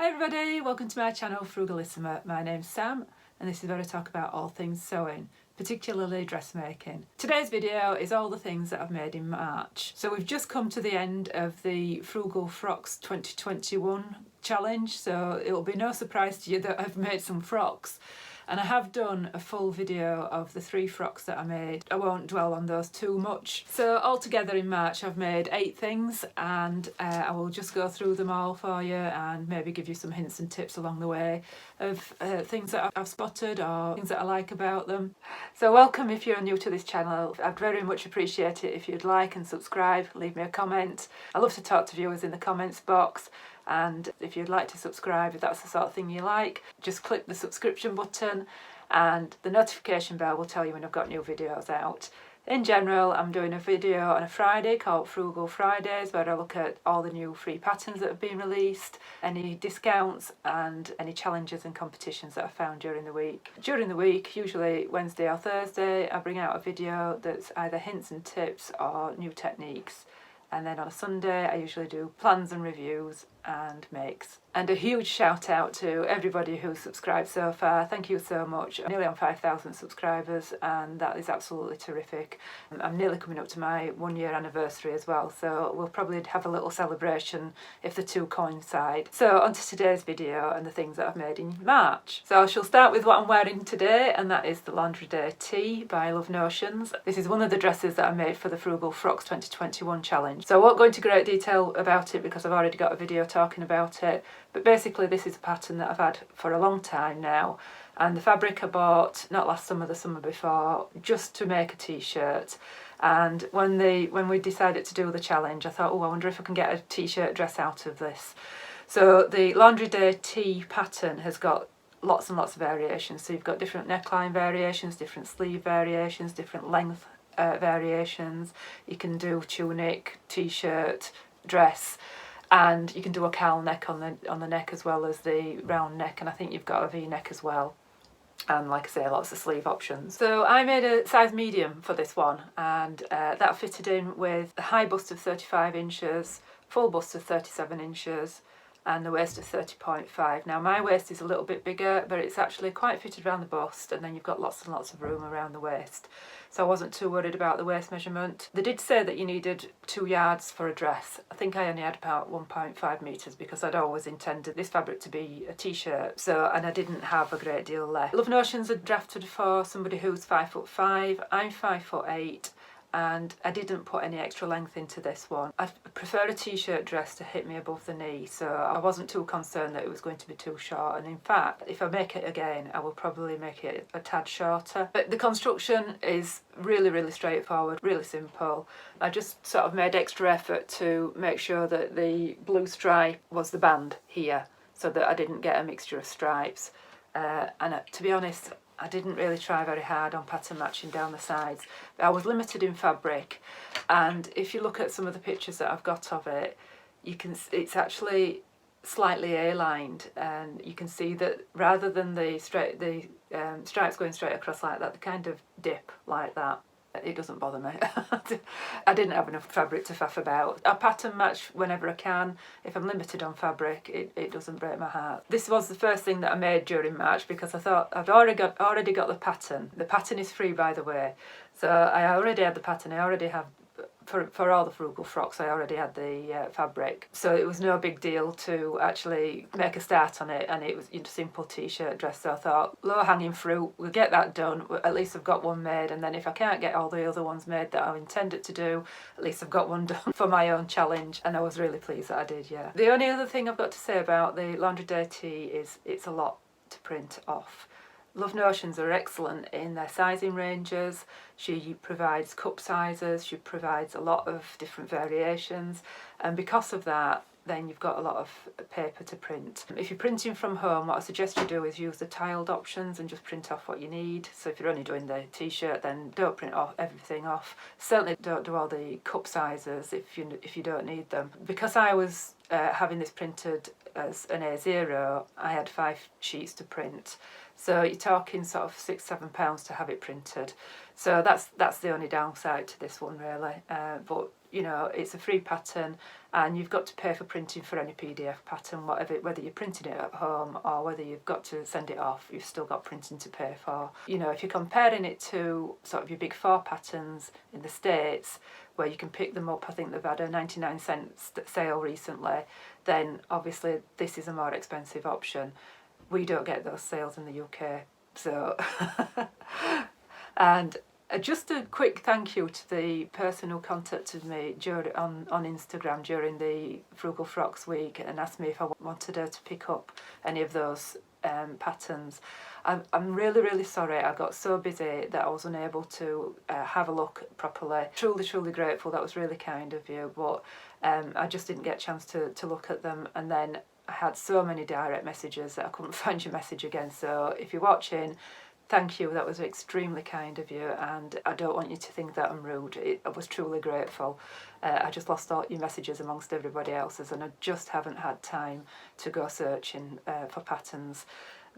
Hi everybody, welcome to my channel Frugalisama. My name's Sam and this is where I talk about all things sewing, particularly dressmaking. Today's video is all the things that I've made in March. So we've just come to the end of the Frugal Frocks 2021 challenge, so it'll be no surprise to you that I've made some frocks. And I have done a full video of the 3 frocks that I made. I won't dwell on those too much. So altogether in March I've made 8 things and I will just go through them all for you and maybe give you some hints and tips along the way of things that I've spotted or things that I like about them. So welcome if you're new to this channel. I'd very much appreciate it if you'd like and subscribe, leave me a comment. I love to talk to viewers in the comments box. And if you'd like to subscribe, if that's the sort of thing you like, just click the subscription button and the notification bell will tell you when I've got new videos out. In general, I'm doing a video on a Friday called Frugal Fridays where I look at all the new free patterns that have been released, any discounts and any challenges and competitions that I found during the week. During the week, usually Wednesday or Thursday, I bring out a video that's either hints and tips or new techniques. And then on a Sunday I usually do plans and reviews and makes. And a huge shout out to everybody who's subscribed so far. Thank you so much. I'm nearly on 5,000 subscribers and that is absolutely terrific. I'm nearly coming up to my 1-year anniversary as well, so we'll probably have a little celebration if the two coincide. So on to today's video and the things that I've made in March. So I shall start with what I'm wearing today, and that is the Laundry Day Tee by Love Notions. This is one of the dresses that I made for the Frugal Frocks 2021 challenge. So I won't go into great detail about it because I've already got a video talking about it, but basically this is a pattern that I've had for a long time now, and the fabric I bought not last summer, the summer before, just to make a t-shirt. And when we decided to do the challenge, I thought, oh, I wonder if I can get a t-shirt dress out of this. So the Laundry Day Tee pattern has got lots and lots of variations. So you've got different neckline variations, different sleeve variations, different length variations. You can do tunic, t-shirt, dress, and you can do a cowl neck on the neck as well as the round neck, and I think you've got a V-neck as well. And like I say, lots of sleeve options. So I made a size medium for this one, and that fitted in with a high bust of 35 inches, full bust of 37 inches, and the waist of 30.5. Now my waist is a little bit bigger, but it's actually quite fitted around the bust, and then you've got lots and lots of room around the waist. So I wasn't too worried about the waist measurement. They did say that you needed 2 yards for a dress. I think I only had about 1.5 metres because I'd always intended this fabric to be a t-shirt, and I didn't have a great deal left. Love Notions are drafted for somebody who's 5'5". I'm 5'8". And I didn't put any extra length into this one. I prefer a t-shirt dress to hit me above the knee, so I wasn't too concerned that it was going to be too short, and in fact if I make it again I will probably make it a tad shorter. But the construction is really straightforward, really simple. I just sort of made extra effort to make sure that the blue stripe was the band here so that I didn't get a mixture of stripes, and to be honest I didn't really try very hard on pattern matching down the sides. I was limited in fabric, and if you look at some of the pictures that I've got of it, it's actually slightly A-lined, and you can see that rather than the stripes going straight across like that, they kind of dip like that. It doesn't bother me. I didn't have enough fabric to faff about. I pattern match whenever I can. If I'm limited on fabric, it doesn't break my heart. This was the first thing that I made during March because I thought I've already got the pattern. The pattern is free, by the way. So I already had the pattern. I already have, for all the Frugal Frocks, I already had the fabric. So it was no big deal to actually make a start on it, and it was a simple t-shirt dress. So I thought, low-hanging fruit, we'll get that done. At least I've got one made, and then if I can't get all the other ones made that I intended to do, at least I've got one done for my own challenge, and I was really pleased that I did, yeah. The only other thing I've got to say about the Laundry Day Tee is it's a lot to print off. Love Notions are excellent in their sizing ranges. She provides cup sizes, she provides a lot of different variations, and because of that then you've got a lot of paper to print. If you're printing from home, what I suggest you do is use the tiled options and just print off what you need. So if you're only doing the t-shirt, then don't print off everything off. Certainly don't do all the cup sizes if you don't need them. Because I was having this printed as an A0, I had 5 sheets to print. So you're talking sort of £6-7 to have it printed. So that's the only downside to this one really. But you know, it's a free pattern, and you've got to pay for printing for any PDF pattern, whether you're printing it at home or whether you've got to send it off, you've still got printing to pay for. You know, if you're comparing it to sort of your big four patterns in the States, where you can pick them up, I think they've had a 99-cent sale recently, then obviously this is a more expensive option. We don't get those sales in the UK, so and just a quick thank you to the person who contacted me on Instagram during the Frugal Frocks week and asked me if I wanted her to pick up any of those patterns. I'm really sorry I got so busy that I was unable to have a look properly. Truly grateful, that was really kind of you, but I just didn't get a chance to look at them, and then I had so many direct messages that I couldn't find your message again. So if you're watching, thank you, that was extremely kind of you, and I don't want you to think that I'm rude. I was truly grateful. I just lost all your messages amongst everybody else's, and I just haven't had time to go searching for patterns.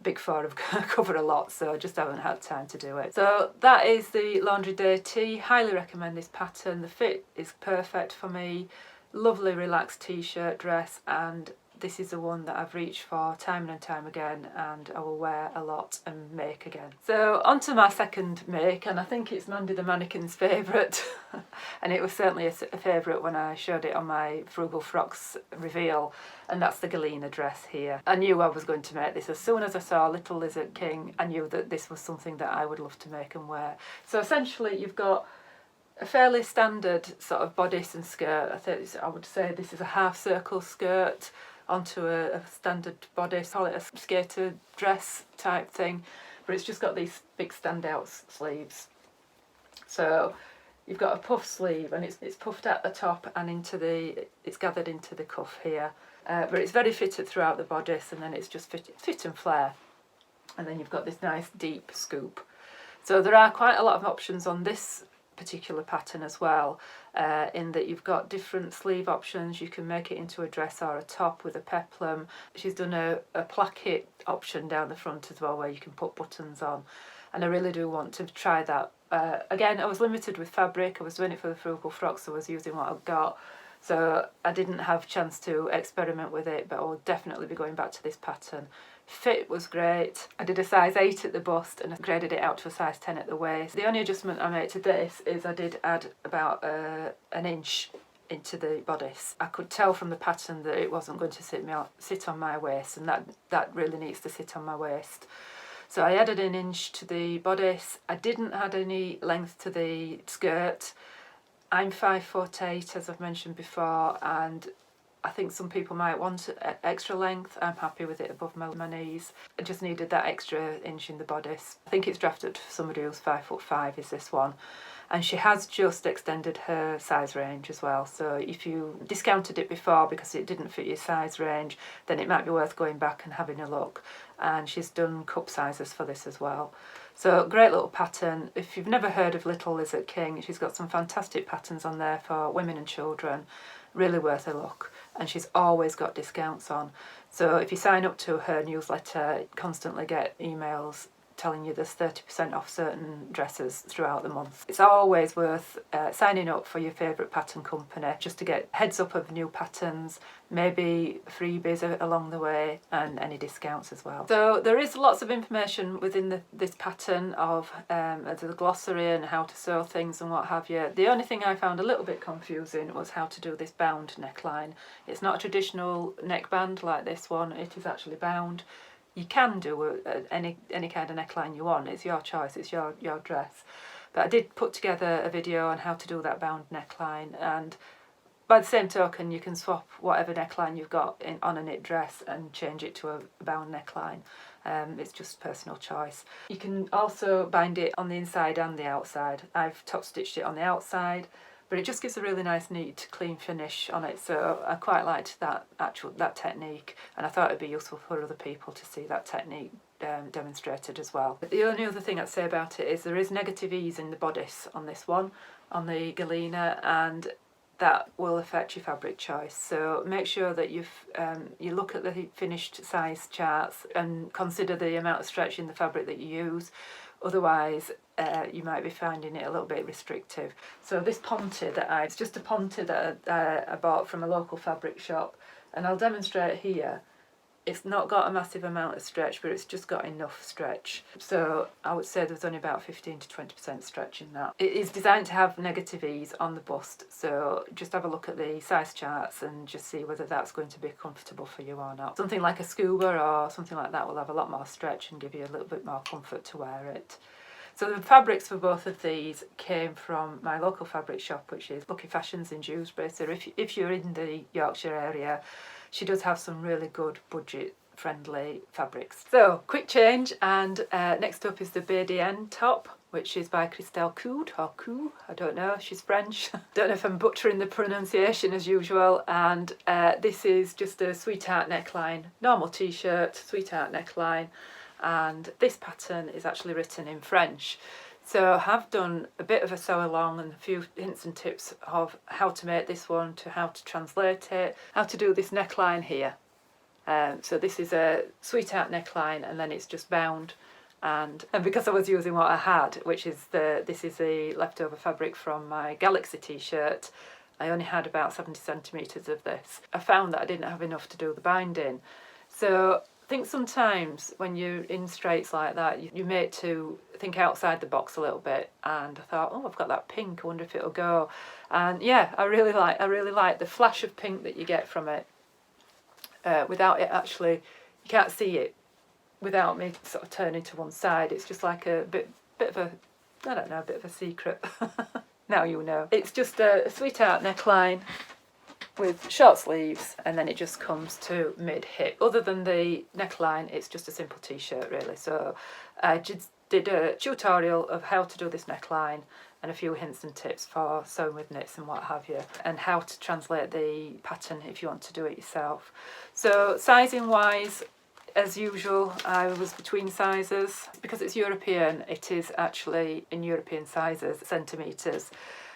Big Four have covered a lot, so I just haven't had time to do it. So that is the Laundry Day tee. Highly recommend this pattern. The fit is perfect for me. Lovely relaxed t-shirt dress, and this is the one that I've reached for time and time again, and I will wear a lot and make again. So on to my second make, and I think it's Mandy the Mannequin's favourite and it was certainly a favourite when I showed it on my Frugal Frocks reveal, and that's the Galena dress here. I knew I was going to make this. As soon as I saw Little Lizard King, I knew that this was something that I would love to make and wear. So essentially you've got a fairly standard sort of bodice and skirt. I would say this is a half circle skirt onto a standard bodice, call it a skater dress type thing, but it's just got these big standout sleeves. So you've got a puff sleeve, and it's puffed at the top and it's gathered into the cuff here, but it's very fitted throughout the bodice, and then it's just fit and flare, and then you've got this nice deep scoop. So there are quite a lot of options on this particular pattern as well, in that you've got different sleeve options. You can make it into a dress or a top with a peplum. She's done a placket option down the front as well, where you can put buttons on, and I really do want to try that. Again, I was limited with fabric. I was doing it for the Frugal Frocks, so I was using what I've got, so I didn't have a chance to experiment with it, but I will definitely be going back to this pattern. Fit was great. I did a size 8 at the bust and I graded it out to a size 10 at the waist. The only adjustment I made to this is I did add about an inch into the bodice. I could tell from the pattern that it wasn't going to sit on my waist, and that really needs to sit on my waist. So I added an inch to the bodice. I didn't add any length to the skirt. I'm 5'8", as I've mentioned before, and I think some people might want extra length. I'm happy with it above my knees. I just needed that extra inch in the bodice. I think it's drafted for somebody who's 5'5" is this one. And she has just extended her size range as well. So if you discounted it before because it didn't fit your size range, then it might be worth going back and having a look. And she's done cup sizes for this as well. So great little pattern. If you've never heard of Little Lizard King, she's got some fantastic patterns on there for women and children. Really worth a look, and she's always got discounts on. So if you sign up to her newsletter, you constantly get emails telling you there's 30% off certain dresses throughout the month. It's always worth signing up for your favourite pattern company just to get heads up of new patterns, maybe freebies along the way, and any discounts as well. So there is lots of information within this pattern of the glossary and how to sew things and what have you. The only thing I found a little bit confusing was how to do this bound neckline. It's not a traditional neckband like this one, it is actually bound. You can do any kind of neckline you want. It's your choice, it's your dress. But I did put together a video on how to do that bound neckline, and by the same token you can swap whatever neckline you've got on a knit dress and change it to a bound neckline. It's just personal choice. You can also bind it on the inside and the outside. I've top stitched it on the outside, but it just gives a really nice, neat, clean finish on it. So I quite liked that technique, and I thought it'd be useful for other people to see that technique demonstrated as well. But the only other thing I'd say about it is there is negative ease in the bodice on this one, on the Galena, and that will affect your fabric choice. So make sure that you look at the finished size charts and consider the amount of stretch in the fabric that you use. Otherwise, you might be finding it a little bit restrictive. So this ponte it's just a ponte that I bought from a local fabric shop, and I'll demonstrate here. It's not got a massive amount of stretch, but it's just got enough stretch. So I would say there's only about 15 to 20% stretch in that. It is designed to have negative ease on the bust, so just have a look at the size charts and just see whether that's going to be comfortable for you or not. Something like a scuba or something like that will have a lot more stretch and give you a little bit more comfort to wear it. So the fabrics for both of these came from my local fabric shop, which is Lucky Fashions in Dewsbury. So if you're in the Yorkshire area, she does have some really good budget friendly fabrics. So quick change, and next up is the Badiane top, which is by Christelle Coud, or Coud, I don't know, she's French. Don't know if I'm butchering the pronunciation as usual. And this is just a sweetheart neckline, normal t-shirt, sweetheart neckline, and this pattern is actually written in French. So I have done a bit of a sew along and a few hints and tips of how to make this one, to how to translate it, how to do this neckline here. So this is a sweetheart neckline, and then it's just bound. And because I was using what I had, which is this is the leftover fabric from my Galaxy t-shirt, I only had about 70 centimetres of this. I found that I didn't have enough to do the binding. So I think sometimes when you're in straights like that, you make to think outside the box a little bit. And I thought, oh, I've got that pink, I wonder if it'll go. And yeah, I really like the flash of pink that you get from it. Without it actually, you can't see it without me sort of turning to one side. It's just like a bit of a, I don't know, a bit of a secret. Now you know. It's just a sweetheart neckline with short sleeves, and then it just comes to mid-hip. Other than the neckline, it's just a simple t-shirt really. So I just did a tutorial of how to do this neckline and a few hints and tips for sewing with knits and what have you, and how to translate the pattern if you want to do it yourself. So sizing wise, as usual, I was between sizes. Because it's European, it is actually in European sizes, centimetres.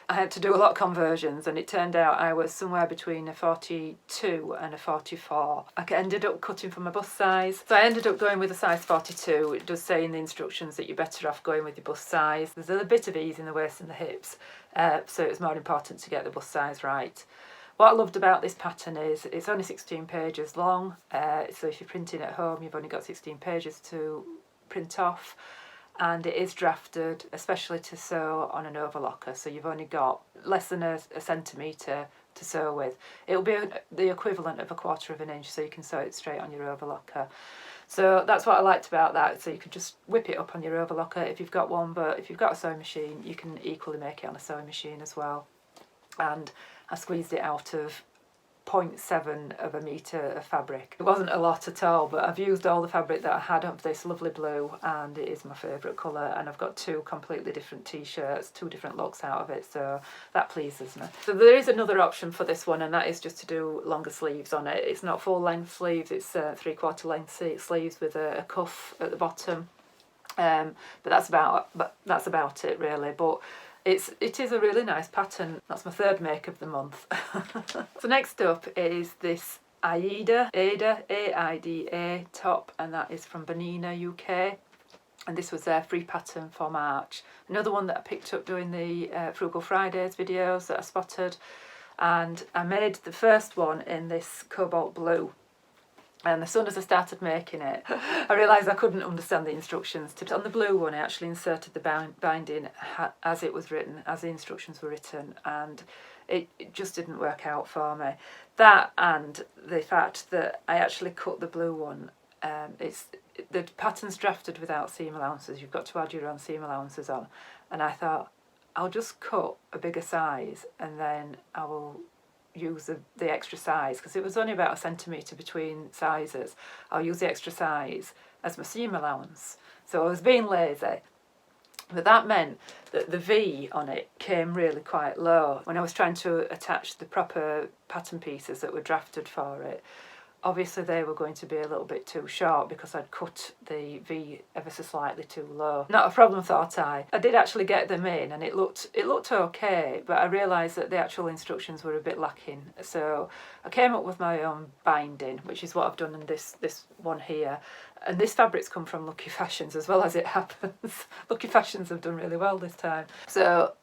I had to do a lot of conversions, and it turned out I was somewhere between a 42 and a 44. I ended up cutting from my bust size, so I ended up going with a size 42. It does say in the instructions that you're better off going with your bust size. There's a bit of ease in the waist and the hips, so it's more important to get the bust size right. What I loved about this pattern is it's only 16 pages long, so if you're printing at home, you've only got 16 pages to print off. And it is drafted especially to sew on an overlocker, so you've only got less than a centimetre to sew with. It'll be the equivalent of 1/4 of an inch, so you can sew it straight on your overlocker. So that's what I liked about that. So you could just whip it up on your overlocker if you've got one, but if you've got a sewing machine, you can equally make it on a sewing machine as well. And I squeezed it out of 0.7 of a metre of fabric. It wasn't a lot at all, but I've used all the fabric that I had of this lovely blue, and it is my favourite colour, and I've got two completely different t-shirts, two different looks out of it, so that pleases me. So there is another option for this one, and that is just to do longer sleeves on it. It's not full length sleeves, it's 3/4 length sleeves with a cuff at the bottom, but that's about it really. But it is a really nice pattern. That's my third make of the month. So next up is this Aida, A-I-D-A top, and that is from Bernina UK. And this was their free pattern for March. Another one that I picked up doing the Frugal Fridays videos that I spotted. And I made the first one in this cobalt blue. And as soon as I started making it, I realised I couldn't understand the instructions. On the blue one, I actually inserted the binding as it was written, as the instructions were written, and it just didn't work out for me. That and the fact that I actually cut the blue one, the pattern's drafted without seam allowances. You've got to add your own seam allowances on. And I thought, I'll just cut a bigger size and then I will use the extra size, because it was only about a centimetre between sizes. I'll use the extra size as my seam allowance. So I was being lazy, but that meant that the V on it came really quite low. When I was trying to attach the proper pattern pieces that were drafted for it, obviously they were going to be a little bit too short because I'd cut the V ever so slightly too low. Not a problem, thought I. I did actually get them in and it looked okay, but I realised that the actual instructions were a bit lacking. So I came up with my own binding, which is what I've done in this one here. And this fabric's come from Lucky Fashions as well, as it happens. Lucky Fashions have done really well this time. So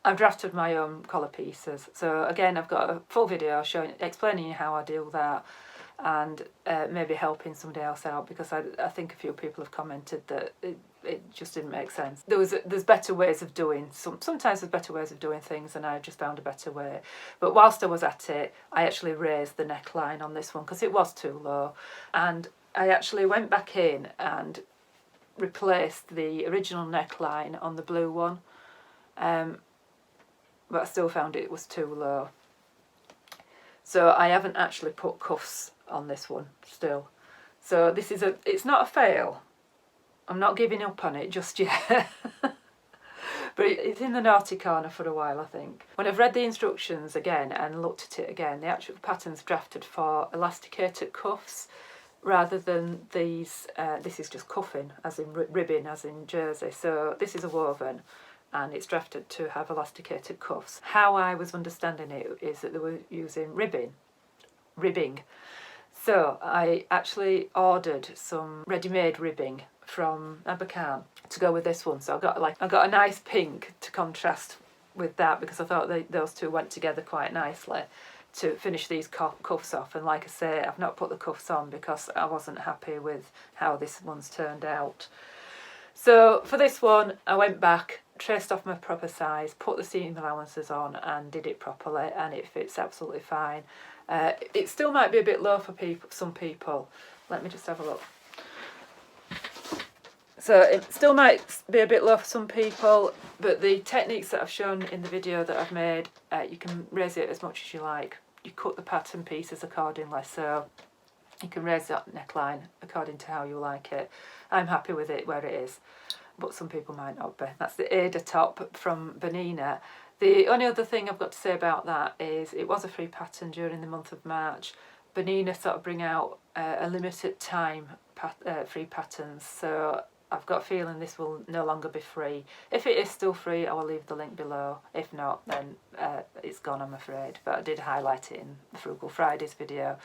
I've drafted my own collar pieces. So again, I've got a full video explaining how I do that, and maybe helping somebody else out, because I think a few people have commented that it just didn't make sense. There's better ways of doing sometimes there's better ways of doing things, and I just found a better way. But whilst I was at it, I actually raised the neckline on this one because it was too low, and I actually went back in and replaced the original neckline on the blue one, but I still found it was too low. So I haven't actually put cuffs on this one still. So it's not a fail. I'm not giving up on it just yet. But it's in the naughty corner for a while, I think. When I've read the instructions again and looked at it again, the actual pattern's drafted for elasticated cuffs rather than these. This is just cuffing, as in ribbing, as in jersey. So this is a woven, and it's drafted to have elasticated cuffs. How I was understanding it is that they were using ribbing. So I actually ordered some ready-made ribbing from Badiane to go with this one. So I got a nice pink to contrast with that, because I thought those two went together quite nicely to finish these cuffs off. And like I say, I've not put the cuffs on because I wasn't happy with how this one's turned out. So for this one, I went back, traced off my proper size, put the seam allowances on and did it properly, and it fits absolutely fine. It still might be a bit low for some people. Let me just have a look. So it still might be a bit low for some people, but the techniques that I've shown in the video that I've made, you can raise it as much as you like. You cut the pattern pieces accordingly, so you can raise that neckline according to how you like it. I'm happy with it where it is, but some people might not be. That's the Aida top from Bernina. The only other thing I've got to say about that is it was a free pattern during the month of March. Bernina sort of bring out a limited time free patterns, so I've got a feeling this will no longer be free. If it is still free, I will leave the link below. If not, then it's gone, I'm afraid. But I did highlight it in the Frugal Fridays video,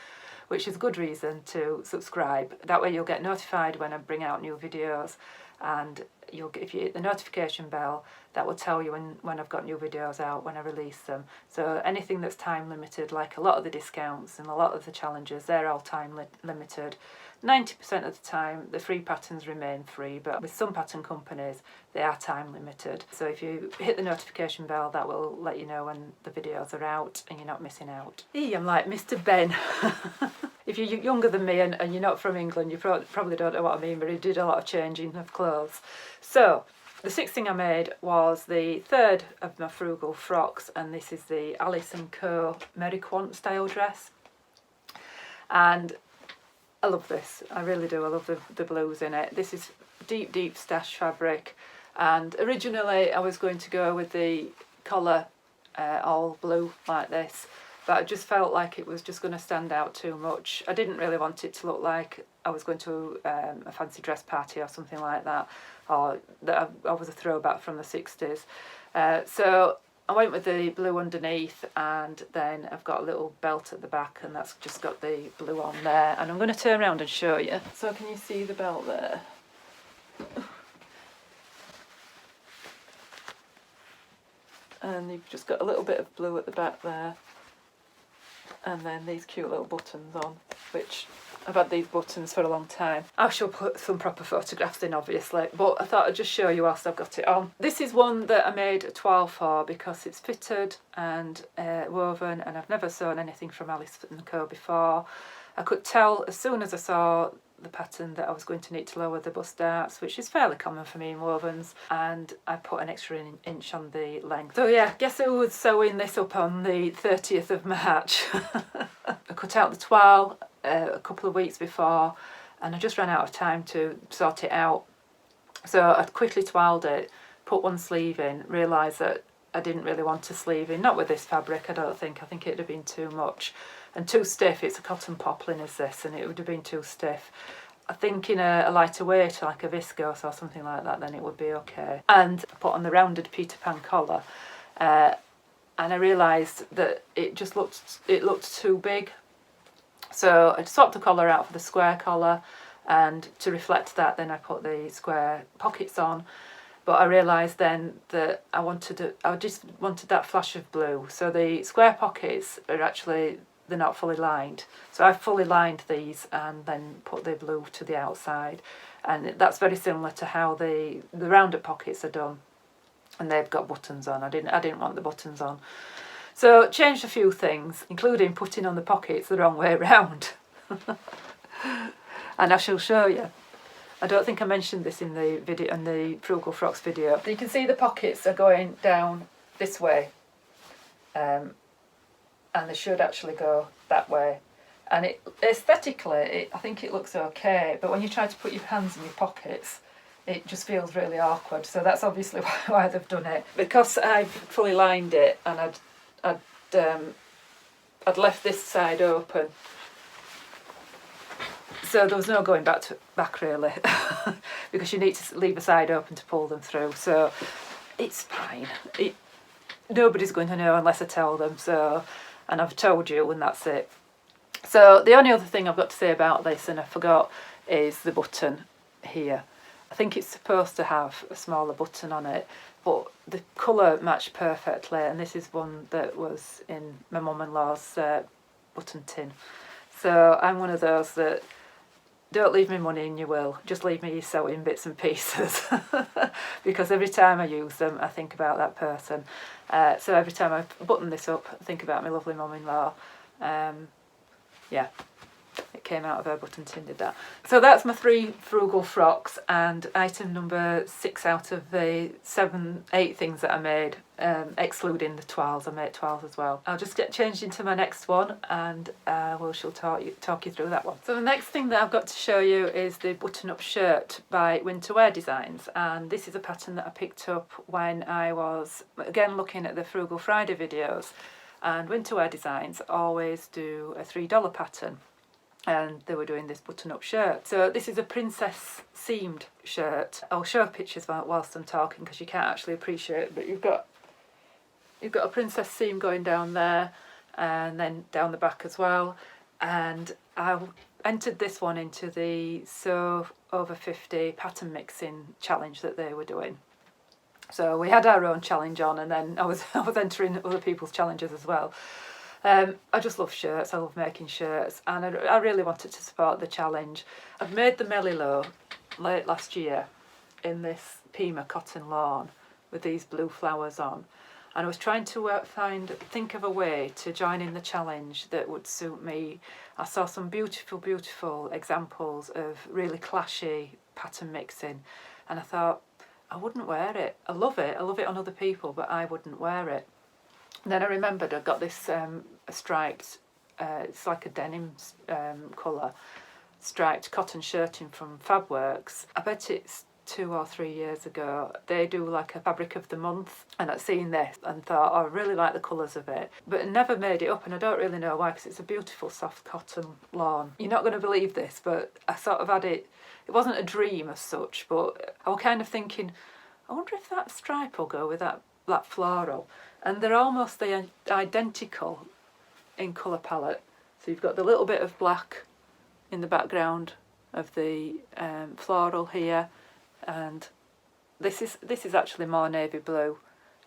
which is a good reason to subscribe. That way you'll get notified when I bring out new videos, and if you hit the notification bell, that will tell you when I've got new videos out, when I release them. So anything that's time limited, like a lot of the discounts and a lot of the challenges, they're all time limited. 90% of the time the free patterns remain free, but with some pattern companies they are time limited. So if you hit the notification bell, that will let you know when the videos are out and you're not missing out. I'm like Mr. Ben. If you're younger than me and you're not from England, you probably don't know what I mean, but he did a lot of changing of clothes. So the sixth thing I made was the third of my frugal frocks, and this is the Alice & Co Mary Quant style dress. And I love this, I really do. I love the blues in it. This is deep stash fabric, and originally I was going to go with the collar all blue like this, but I just felt like it was just going to stand out too much. I didn't really want it to look like I was going to a fancy dress party or something like that, or that I was a throwback from the 60s. So I went with the blue underneath, and then I've got a little belt at the back, and that's just got the blue on there. And I'm going to turn around and show you. So can you see the belt there? And you've just got a little bit of blue at the back there, and then these cute little buttons on, which I've had these buttons for a long time. I shall put some proper photographs in, obviously, but I thought I'd just show you whilst I've got it on. This is one that I made a toile for because it's fitted and woven, and I've never sewn anything from Alice & Co before. I could tell as soon as I saw the pattern that I was going to need to lower the bust darts, which is fairly common for me in wovens, and I put an extra inch on the length. So yeah, guess who was sewing this up on the 30th of March? I cut out the toile a couple of weeks before, and I just ran out of time to sort it out. So I quickly toiled it, put one sleeve in, realised that I didn't really want to sleeve in, not with this fabric. I think it'd have been too much and too stiff. It's a cotton poplin is this, and it would have been too stiff. I think in a lighter weight, like a viscose or something like that, then it would be okay. And I put on the rounded Peter Pan collar, and I realised that it looked too big. So I swapped the collar out for the square collar, and to reflect that, then I put the square pockets on. But I realised then that I just wanted that flash of blue. So the square pockets are actually, they're not fully lined. So I've fully lined these and then put the blue to the outside. And that's very similar to how the rounded pockets are done. And they've got buttons on. I didn't want the buttons on. So changed a few things, including putting on the pockets the wrong way round. And I shall show you. I don't think I mentioned this in the video, in the Frugal Frocks video. You can see the pockets are going down this way, and they should actually go that way. And aesthetically, I think it looks okay, but when you try to put your hands in your pockets, it just feels really awkward. So that's obviously why they've done it. Because I've fully lined it and I'd left this side open. So there was no going back really, because you need to leave a side open to pull them through. So it's fine. Nobody's going to know unless I tell them. So, and I've told you, and that's it. So the only other thing I've got to say about this, and I forgot, is the button here. I think it's supposed to have a smaller button on it, but the colour matched perfectly. And this is one that was in my mum-in-law's button tin. So I'm one of those that, don't leave me money in your will, just leave me your sewing bits and pieces. Because every time I use them, I think about that person. So every time I button this up, I think about my lovely mum-in-law. Yeah, it came out of her button tin, did that. So that's my 3 frugal frocks, and item number 6 out of the 8 things that I made, excluding the toiles. I made toiles as well. I'll just get changed into my next one, and she'll talk you through that one. So the next thing that I've got to show you is the button-up shirt by Winter Wear Designs, and this is a pattern that I picked up when I was, again, looking at the Frugal Friday videos, and Winter Wear Designs always do a $3 pattern. And they were doing this button-up shirt. So this is a princess seamed shirt. I'll show pictures whilst I'm talking because you can't actually appreciate it, but you've got a princess seam going down there and then down the back as well. And I entered this one into the Sew Over 50 pattern mixing challenge that they were doing. So we had our own challenge on, and then I was entering other people's challenges as well. I just love shirts, I love making shirts, and I really wanted to support the challenge. I've made the Melilo late last year in this Pima cotton lawn with these blue flowers on, and I was trying to think of a way to join in the challenge that would suit me. I saw some beautiful examples of really clashy pattern mixing, and I thought, I wouldn't wear it. I love it on other people, but I wouldn't wear it. And then I remembered I got this striped, it's like a denim colour, striped cotton shirting from Fabworks. I bet it's 2 or 3 years ago. They do like a fabric of the month, and I'd seen this and thought, oh, I really like the colours of it, but I never made it up, and I don't really know why, because it's a beautiful soft cotton lawn. You're not going to believe this, but I sort of had it. It wasn't a dream as such, but I was kind of thinking, I wonder if that stripe will go with that floral. And they're almost identical in colour palette. So you've got the little bit of black in the background of the floral here, and this is actually more navy blue,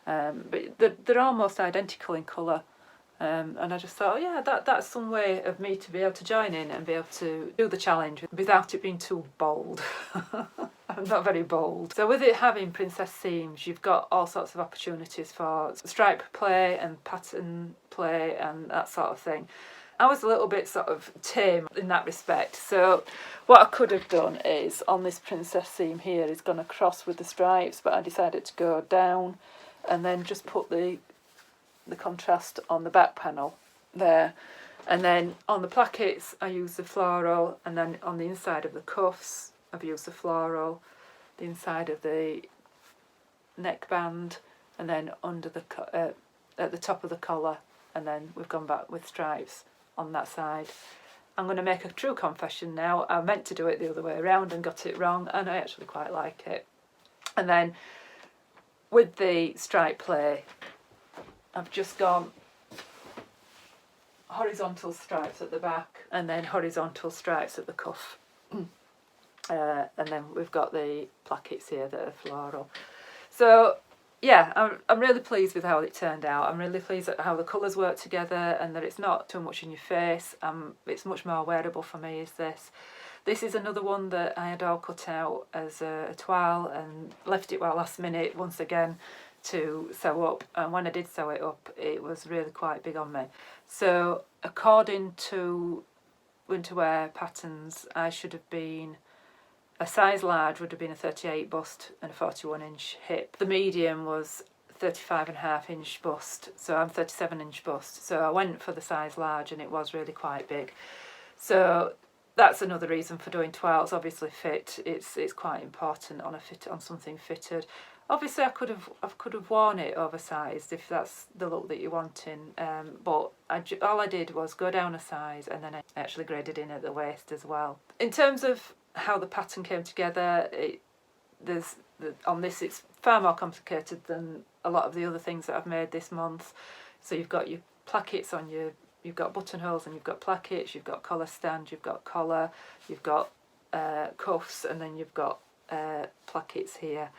but they're almost identical in colour. And I just thought, oh yeah, that's some way of me to be able to join in and be able to do the challenge without it being too bold. I'm not very bold. So with it having princess seams, you've got all sorts of opportunities for stripe play and pattern play and that sort of thing. I was a little bit sort of tame in that respect. So what I could have done is, on this princess seam here, is gone across with the stripes, but I decided to go down and then just put the contrast on the back panel there. And then on the plackets I used the floral, and then on the inside of the cuffs I've used the floral, the inside of the neckband and then under the at the top of the collar, and then we've gone back with stripes on that side. I'm going to make a true confession now. I meant to do it the other way around and got it wrong, and I actually quite like it. And then with the stripe play, I've just gone horizontal stripes at the back and then horizontal stripes at the cuff. And then we've got the plackets here that are floral. So yeah, I'm really pleased with how it turned out. I'm really pleased at how the colours work together and that it's not too much in your face. It's much more wearable for me, is this. This is another one that I had all cut out as a toile and left it last minute once again to sew up. And when I did sew it up, it was really quite big on me. So according to winter wear patterns, I should have been, a size large would have been a 38 bust and a 41-inch hip. The medium was 35.5-inch bust, so I'm 37-inch bust. So I went for the size large and it was really quite big. So that's another reason for doing toiles. Obviously fit, it's quite important on something fitted. Obviously I could have worn it oversized if that's the look that you're wanting, but all I did was go down a size and then I actually graded in at the waist as well. In terms of how the pattern came together, on this it's far more complicated than a lot of the other things that I've made this month. So you've got your plackets on you've got buttonholes and you've got plackets, you've got collar stand, you've got collar, you've got cuffs, and then you've got plackets here.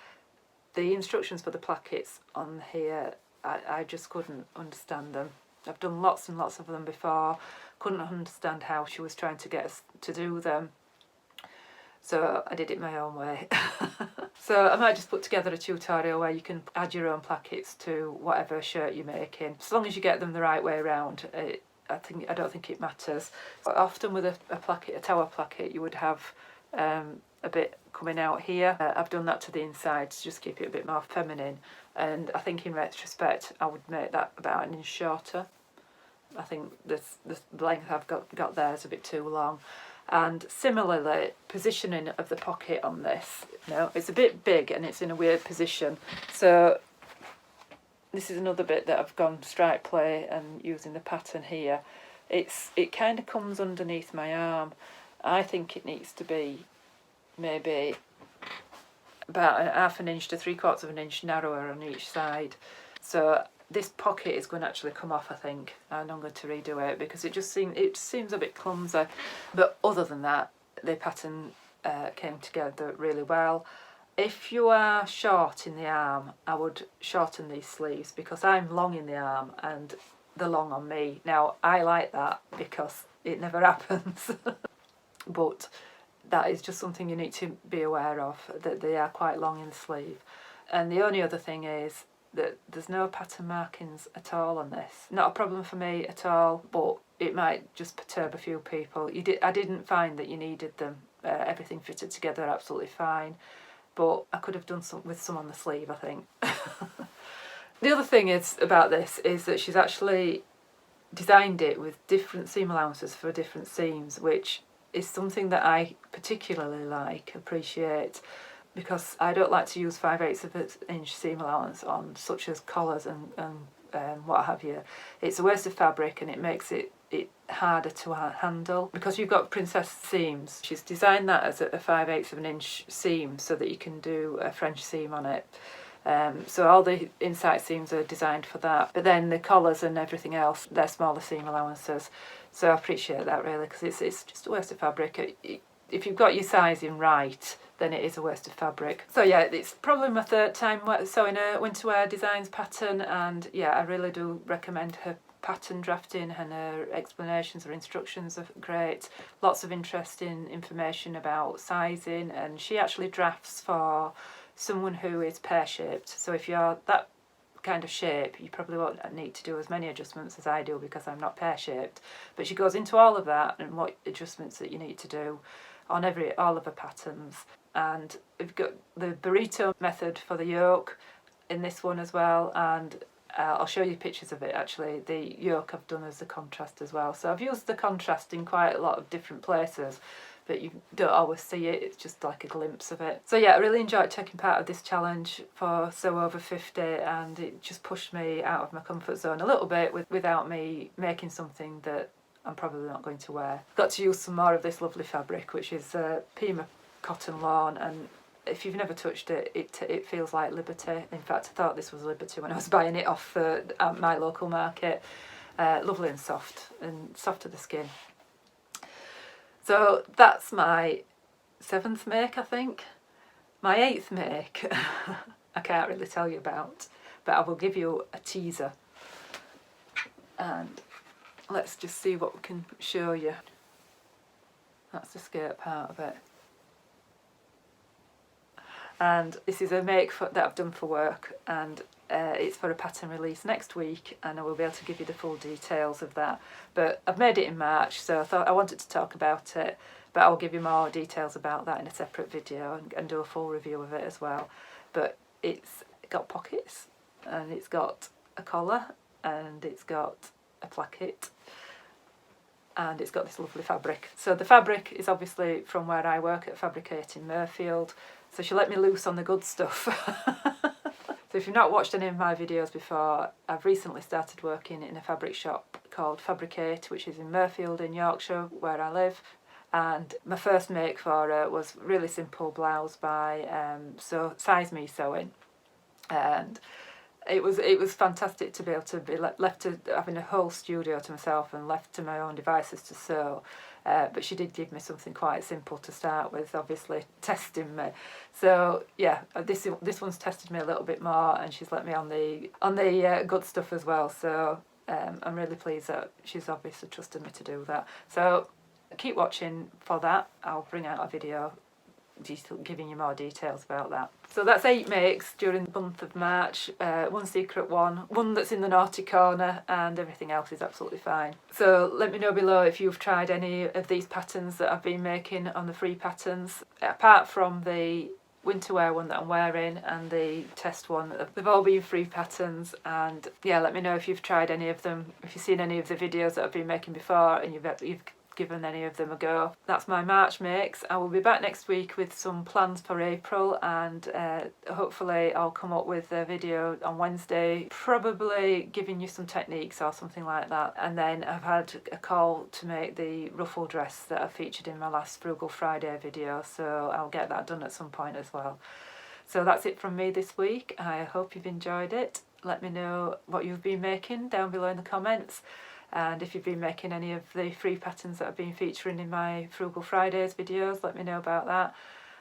The instructions for the plackets on here, I just couldn't understand them. I've done lots and lots of them before, couldn't understand how she was trying to get us to do them. So I did it my own way. So I might just put together a tutorial where you can add your own plackets to whatever shirt you're making. As long as you get them the right way around, I don't think it matters. But often with a placket, a tower placket, you would have a bit coming out here. I've done that to the inside to just keep it a bit more feminine. And I think in retrospect, I would make that about 1 inch shorter. I think the length I've got there is a bit too long. And similarly, positioning of the pocket on this, it's a bit big and it's in a weird position. So this is another bit that I've gone stripe play and using the pattern here. It kind of comes underneath my arm. I think it needs to be maybe about 1/2 inch to 3/4 inch narrower on each side. So this pocket is going to actually come off, I think, and I'm going to redo it because it seems a bit clumsy. But other than that, the pattern came together really well. If you are short in the arm, I would shorten these sleeves because I'm long in the arm and they're long on me. Now, I like that because it never happens. But that is just something you need to be aware of, that they are quite long in the sleeve. And the only other thing is that there's no pattern markings at all on this. Not a problem for me at all, but it might just perturb a few people. I didn't find that you needed them. Everything fitted together absolutely fine, but I could have done some with some on the sleeve, I think. The other thing about this is that she's actually designed it with different seam allowances for different seams, which is something that I particularly appreciate, because I don't like to use 5/8 inch seam allowance on such as collars and what have you. It's a waste of fabric and it makes it harder to handle. Because you've got princess seams, she's designed that as a 5/8 inch seam so that you can do a French seam on it. So all the inside seams are designed for that, but then the collars and everything else, they're smaller seam allowances. So I appreciate that really, because it's just a waste of fabric. If you've got your sizing right, then it is a waste of fabric. So yeah, it's probably my 3rd time sewing a winter wear designs pattern, and yeah, I really do recommend her pattern drafting, and her explanations or instructions are great. Lots of interesting information about sizing, and she actually drafts for someone who is pear-shaped. So if you're that kind of shape, you probably won't need to do as many adjustments as I do because I'm not pear-shaped. But she goes into all of that and what adjustments that you need to do on all of her patterns. And we've got the burrito method for the yoke in this one as well, and I'll show you pictures of it actually. The yoke I've done as a contrast as well. So I've used the contrast in quite a lot of different places, but you don't always see it, it's just like a glimpse of it. So yeah, I really enjoyed taking part of this challenge for Sew Over 50, and it just pushed me out of my comfort zone a little bit without me making something that I'm probably not going to wear. Got to use some more of this lovely fabric, which is Pima cotton lawn, and if you've never touched it, it feels like Liberty. In fact, I thought this was Liberty when I was buying it off at my local market. Lovely and soft to the skin. So that's my 7th make, I think. My 8th make, I can't really tell you about, but I will give you a teaser. And let's just see what we can show you. That's the skirt part of it. And this is a make that I've done for work, and it's for a pattern release next week, and I will be able to give you the full details of that. But I've made it in March, so I thought I wanted to talk about it, but I'll give you more details about that in a separate video and do a full review of it as well. But it's got pockets, and it's got a collar, and it's got a placket, and it's got this lovely fabric. So the fabric is obviously from where I work at Fabricate in Murfield, so she let me loose on the good stuff. So if you've not watched any of my videos before, I've recently started working in a fabric shop called Fabricate, which is in Murfield in Yorkshire, where I live. And my first make for her was a really simple blouse by Size Me Sewing, and it was fantastic to be able to be left to having a whole studio to myself and left to my own devices to sew. But she did give me something quite simple to start with, obviously testing me. So yeah, this one's tested me a little bit more, and she's let me on the good stuff as well. So I'm really pleased that she's obviously trusted me to do that. So keep watching for that. I'll bring out a video giving you more details about that. So that's 8 makes during the month of March, one secret one that's in the naughty corner, and everything else is absolutely fine. So let me know below if you've tried any of these patterns that I've been making on the free patterns. Apart from the winter wear one that I'm wearing and the test one, they've all been free patterns, and yeah, let me know if you've tried any of them, if you've seen any of the videos that I've been making before and you've given any of them a go. That's my March makes. I will be back next week with some plans for April, and hopefully I'll come up with a video on Wednesday, probably giving you some techniques or something like that. And then I've had a call to make the ruffle dress that I featured in my last Frugal Friday video, so I'll get that done at some point as well. So that's it from me this week. I hope you've enjoyed it. Let me know what you've been making down below in the comments. And if you've been making any of the free patterns that I've been featuring in my Frugal Fridays videos, let me know about that.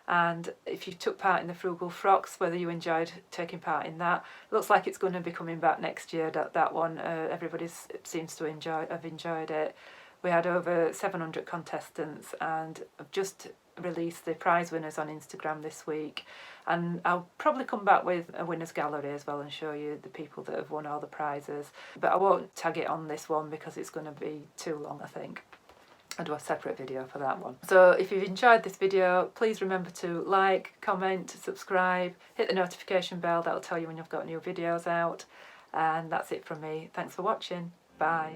And if you took part in the Frugal Frocks, whether you enjoyed taking part in that. Looks like it's going to be coming back next year, that one. Everybody seems to have enjoyed it. We had over 700 contestants, and I've just released the prize winners on Instagram this week, and I'll probably come back with a winners gallery as well and show you the people that have won all the prizes, but I won't tag it on this one because it's going to be too long, I think. I'll do a separate video for that one. So if you've enjoyed this video, please remember to like, comment, subscribe, hit the notification bell, that'll tell you when you've got new videos out. And that's it from me. Thanks for watching. Bye.